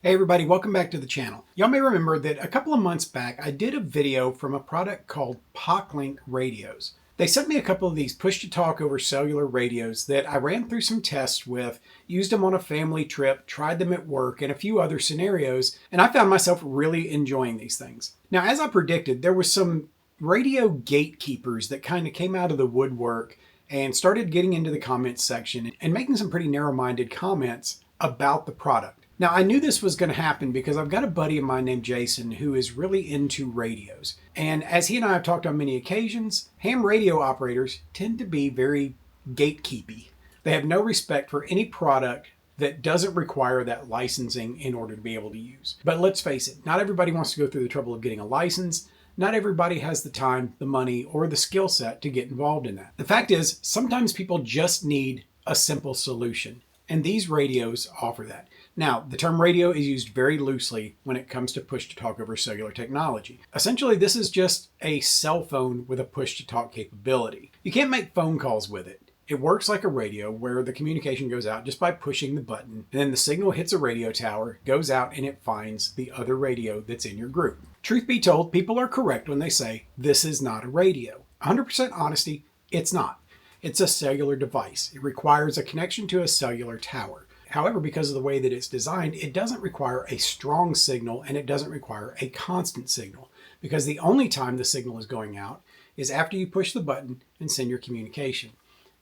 Hey everybody, welcome back to the channel. Y'all may remember that a couple of months back I did a video from a product called Pocklink radios. They sent me a couple of these push-to-talk-over-cellular radios that I ran through some tests with, used them on a family trip, tried them at work, and a few other scenarios, and I found myself really enjoying these things. Now, as I predicted, there was some radio gatekeepers that kind of came out of the woodwork and started getting into the comments section and making some pretty narrow-minded comments about the product. Now, I knew this was going to happen because I've got a buddy of mine named Jason who is really into radios. And as he and I have talked on many occasions, ham radio operators tend to be very gatekeepy. They have no respect for any product that doesn't require that licensing in order to be able to use. But let's face it, not everybody wants to go through the trouble of getting a license. Not everybody has the time, the money, or the skill set to get involved in that. The fact is, sometimes people just need a simple solution. And these radios offer that. Now, the term radio is used very loosely when it comes to push-to-talk-over-cellular technology. Essentially, this is just a cell phone with a push-to-talk capability. You can't make phone calls with it. It works like a radio where the communication goes out just by pushing the button, and then the signal hits a radio tower, goes out, and it finds the other radio that's in your group. Truth be told, people are correct when they say this is not a radio. 100% honesty, it's not. It's a cellular device. It requires a connection to a cellular tower. However, because of the way that it's designed, it doesn't require a strong signal and it doesn't require a constant signal, because the only time the signal is going out is after you push the button and send your communication.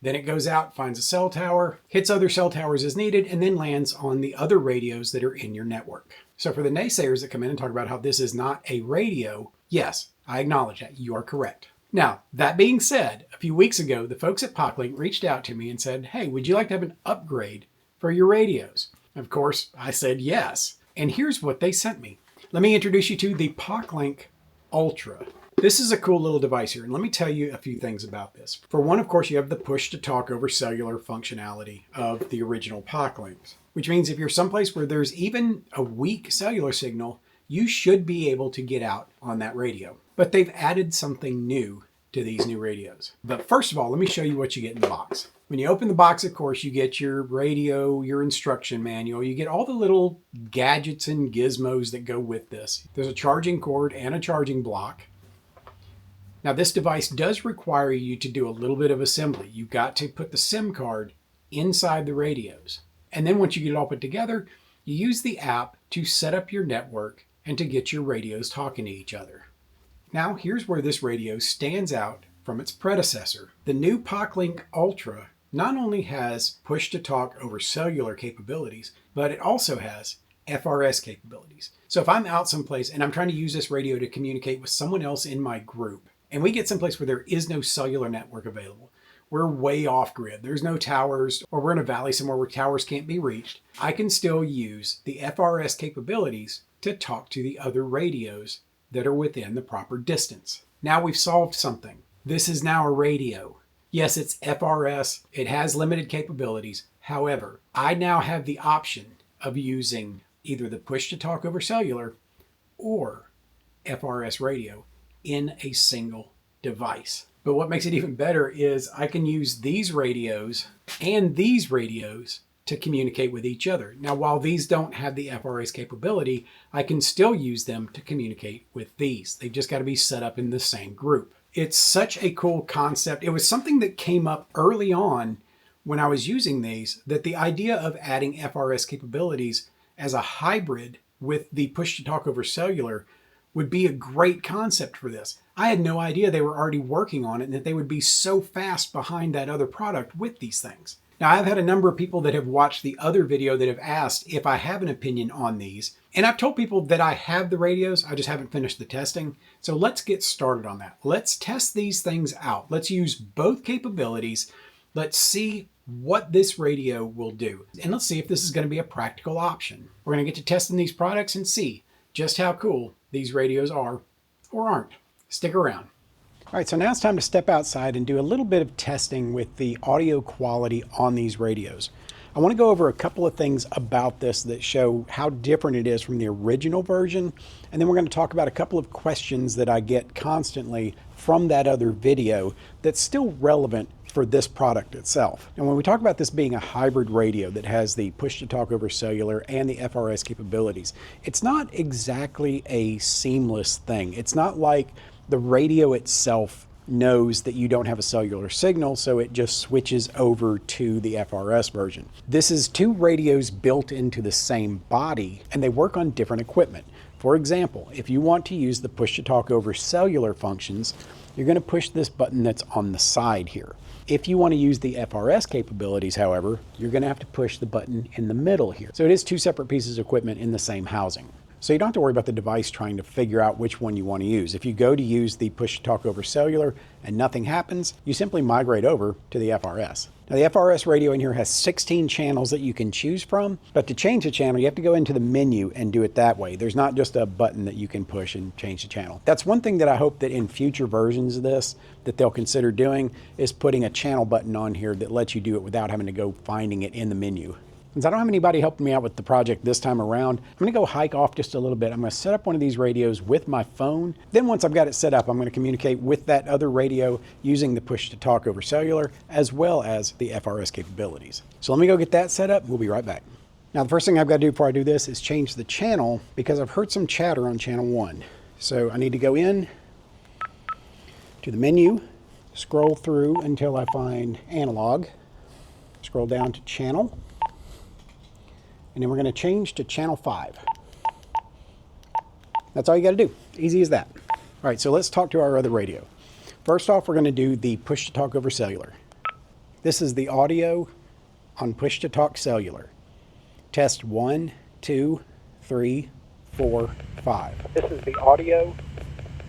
Then it goes out, finds a cell tower, hits other cell towers as needed, and then lands on the other radios that are in your network. So for the naysayers that come in and talk about how this is not a radio, yes, I acknowledge that. You are correct. Now, that being said, a few weeks ago, the folks at Pocklink reached out to me and said, hey, would you like to have an upgrade for your radios? Of course, I said yes. And here's what they sent me. Let me introduce you to the Pocklink Ultra. This is a cool little device here, and let me tell you a few things about this. For one, of course, you have the push-to-talk-over-cellular functionality of the original Pocklinks, which means if you're someplace where there's even a weak cellular signal, you should be able to get out on that radio. But they've added something new to these new radios. But first of all, let me show you what you get in the box. When you open the box, of course, you get your radio, your instruction manual, you get all the little gadgets and gizmos that go with this. There's a charging cord and a charging block. Now, this device does require you to do a little bit of assembly. You've got to put the SIM card inside the radios. And then once you get it all put together, you use the app to set up your network and to get your radios talking to each other. Now, here's where this radio stands out from its predecessor. The new Pocklink Ultra not only has push-to-talk-over-cellular capabilities, but it also has FRS capabilities. So if I'm out someplace and I'm trying to use this radio to communicate with someone else in my group, and we get someplace where there is no cellular network available, we're way off grid, there's no towers, or we're in a valley somewhere where towers can't be reached, I can still use the FRS capabilities to talk to the other radios that are within the proper distance. Now we've solved something. This is now a radio. Yes, it's FRS. It has limited capabilities. However, I now have the option of using either the push-to-talk-over-cellular or FRS radio in a single device. But what makes it even better is I can use these radios and these radios to communicate with each other. Now, while these don't have the FRS capability, I can still use them to communicate with these. They've just got to be set up in the same group. It's such a cool concept. It was something that came up early on when I was using these, that the idea of adding FRS capabilities as a hybrid with the push-to-talk-over-cellular would be a great concept for this. I had no idea they were already working on it and that they would be so fast behind that other product with these things. Now, I've had a number of people that have watched the other video that have asked if I have an opinion on these. And I've told people that I have the radios, I just haven't finished the testing. So let's get started on that. Let's test these things out. Let's use both capabilities. Let's see what this radio will do. And let's see if this is going to be a practical option. We're going to get to testing these products and see just how cool these radios are or aren't. Stick around. All right, so now it's time to step outside and do a little bit of testing with the audio quality on these radios. I want to go over a couple of things about this that show how different it is from the original version, and then we're going to talk about a couple of questions that I get constantly from that other video that's still relevant for this product itself. And when we talk about this being a hybrid radio that has the push-to-talk-over-cellular and the FRS capabilities, it's not exactly a seamless thing. It's not like the radio itself knows that you don't have a cellular signal, so it just switches over to the FRS version. This is two radios built into the same body, and they work on different equipment. For example, if you want to use the push-to-talk-over-cellular functions, you're going to push this button that's on the side here. If you want to use the FRS capabilities, however, you're going to have to push the button in the middle here. So it is two separate pieces of equipment in the same housing. So you don't have to worry about the device trying to figure out which one you want to use. If you go to use the push-to-talk-over-cellular and nothing happens, you simply migrate over to the FRS. Now the FRS radio in here has 16 channels that you can choose from, but to change the channel, you have to go into the menu and do it that way. There's not just a button that you can push and change the channel. That's one thing that I hope that in future versions of this that they'll consider doing, is putting a channel button on here that lets you do it without having to go finding it in the menu. Since I don't have anybody helping me out with the project this time around, I'm going to go hike off just a little bit. I'm going to set up one of these radios with my phone. Then once I've got it set up, I'm going to communicate with that other radio using the push-to-talk-over-cellular as well as the FRS capabilities. So let me go get that set up. We'll be right back. Now the first thing I've got to do before I do this is change the channel, because I've heard some chatter on channel 1. So I need to go in to the menu, scroll through until I find analog, scroll down to channel, and then we're going to change to channel 5. That's all you got to do. Easy as that. All right, so let's talk to our other radio. First off, we're going to do the push-to-talk-over-cellular. This is the audio on push-to-talk-cellular. Test 1, 2, 3, 4, 5. This is the audio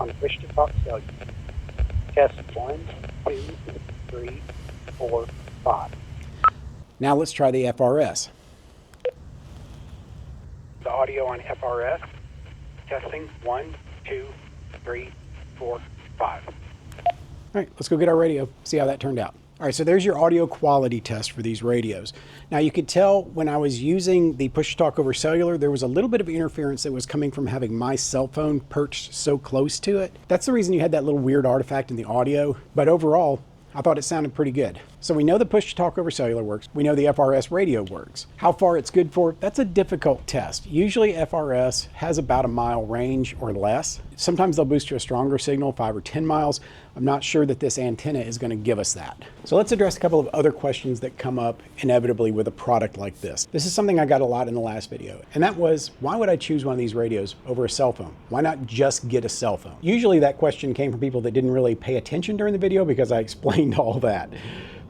on push-to-talk-cellular. Test 1, 2, 3, 4, 5. Now let's try the FRS. The audio on FRS, testing 1, 2, 3, 4, 5. All right, let's go get our radio, see how that turned out. All right, so there's your audio quality test for these radios. Now you could tell when I was using the push-to-talk-over-cellular, there was a little bit of interference that was coming from having my cell phone perched so close to it. That's the reason you had that little weird artifact in the audio, but overall, I thought it sounded pretty good. So we know the push-to-talk-over-cellular works. We know the FRS radio works. How far it's good for, that's a difficult test. Usually FRS has about a mile range or less. Sometimes they'll boost to a stronger signal, 5 or 10 miles. I'm not sure that this antenna is going to give us that. So let's address a couple of other questions that come up inevitably with a product like this. This is something I got a lot in the last video, and that was, why would I choose one of these radios over a cell phone? Why not just get a cell phone? Usually that question came from people that didn't really pay attention during the video because I explained all that.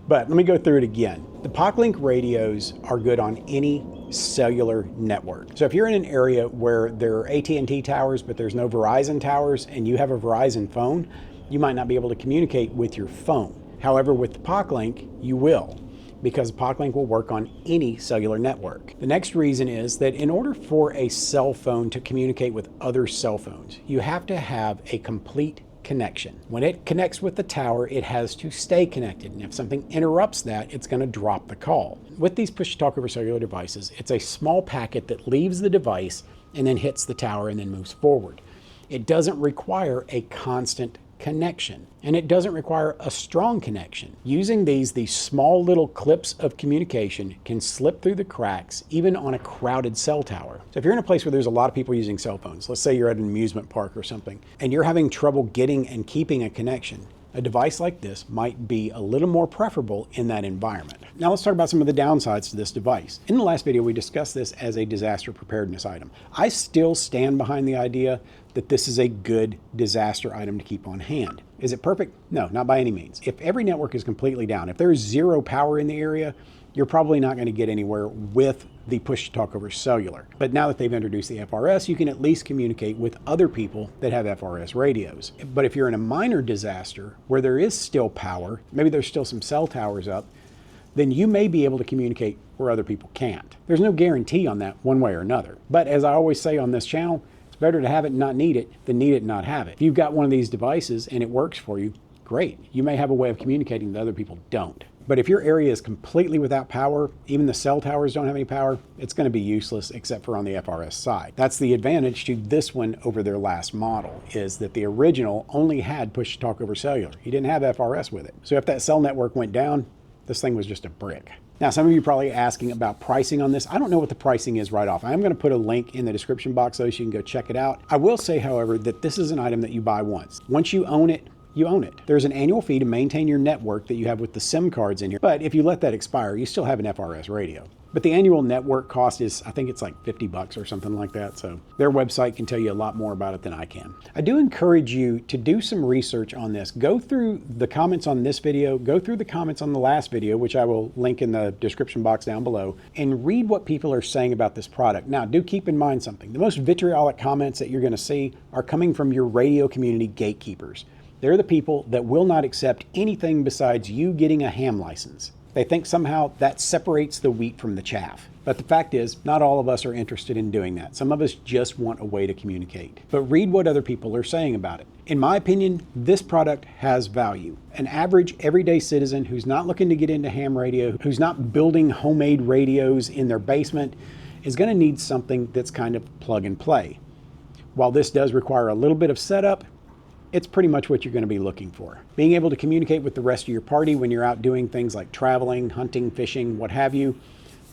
But let me go through it again. The Pocklink radios are good on any cellular network. So if you're in an area where there are AT&T towers, but there's no Verizon towers, and you have a Verizon phone, you might not be able to communicate with your phone. However, with the Pocklink, you will, because Pocklink will work on any cellular network. The next reason is that in order for a cell phone to communicate with other cell phones, you have to have a complete connection. When it connects with the tower, it has to stay connected, and if something interrupts that, it's going to drop the call. With these push-to-talk-over-cellular devices, it's a small packet that leaves the device and then hits the tower and then moves forward. It doesn't require a constant connection, and it doesn't require a strong connection. Using these small little clips of communication can slip through the cracks even on a crowded cell tower. So if you're in a place where there's a lot of people using cell phones, let's say you're at an amusement park or something, and you're having trouble getting and keeping a connection, a device like this might be a little more preferable in that environment. Now let's talk about some of the downsides to this device. In the last video, we discussed this as a disaster preparedness item. I still stand behind the idea that this is a good disaster item to keep on hand. Is it perfect? No, not by any means. If every network is completely down, if there's zero power in the area, you're probably not going to get anywhere with the push-to-talk-over-cellular. But now that they've introduced the FRS, you can at least communicate with other people that have FRS radios. But if you're in a minor disaster where there is still power, maybe there's still some cell towers up, then you may be able to communicate where other people can't. There's no guarantee on that one way or another. But as I always say on this channel, it's better to have it and not need it than need it and not have it. If you've got one of these devices and it works for you, great. You may have a way of communicating that other people don't. But if your area is completely without power, even the cell towers don't have any power, it's going to be useless except for on the FRS side. That's the advantage to this one over their last model, is that the original only had push-to-talk-over-cellular. He didn't have FRS with it. So if that cell network went down, this thing was just a brick. Now, some of you are probably asking about pricing on this. I don't know what the pricing is right off. I'm going to put a link in the description box though, so you can go check it out. I will say, however, that this is an item that you buy once. Once you own it, you own it. There's an annual fee to maintain your network that you have with the SIM cards in here. But if you let that expire, you still have an FRS radio. But the annual network cost is, I think it's like $50 or something like that. So their website can tell you a lot more about it than I can. I do encourage you to do some research on this. Go through the comments on this video, go through the comments on the last video, which I will link in the description box down below, and read what people are saying about this product. Now, do keep in mind something. The most vitriolic comments that you're going to see are coming from your radio community gatekeepers. They're the people that will not accept anything besides you getting a ham license. They think somehow that separates the wheat from the chaff. But the fact is, not all of us are interested in doing that. Some of us just want a way to communicate. But read what other people are saying about it. In my opinion, this product has value. An average everyday citizen who's not looking to get into ham radio, who's not building homemade radios in their basement, is going to need something that's kind of plug and play. While this does require a little bit of setup, it's pretty much what you're going to be looking for. Being able to communicate with the rest of your party when you're out doing things like traveling, hunting, fishing, what have you,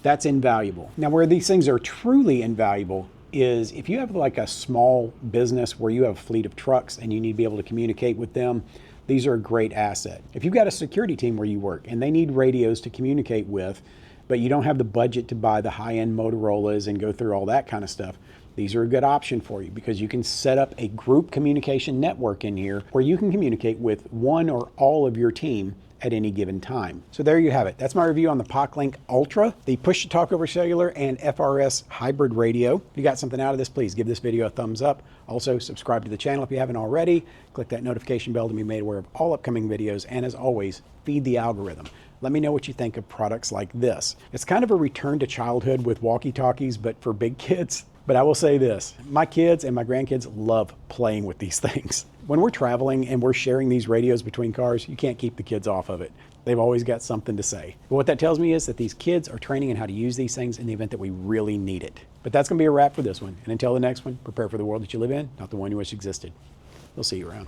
that's invaluable. Now, where these things are truly invaluable is if you have like a small business where you have a fleet of trucks and you need to be able to communicate with them, these are a great asset. If you've got a security team where you work and they need radios to communicate with, but you don't have the budget to buy the high-end Motorola's and go through all that kind of stuff, these are a good option for you because you can set up a group communication network in here where you can communicate with one or all of your team at any given time. So there you have it. That's my review on the Poclink Ultra, the push-to-talk-over-cellular and FRS hybrid radio. If you got something out of this, please give this video a thumbs up. Also, subscribe to the channel if you haven't already. Click that notification bell to be made aware of all upcoming videos. And as always, feed the algorithm. Let me know what you think of products like this. It's kind of a return to childhood with walkie-talkies, but for big kids. But I will say this, my kids and my grandkids love playing with these things. When we're traveling and we're sharing these radios between cars, you can't keep the kids off of it. They've always got something to say. But what that tells me is that these kids are training in how to use these things in the event that we really need it. But that's going to be a wrap for this one. And until the next one, prepare for the world that you live in, not the one you wish existed. We'll see you around.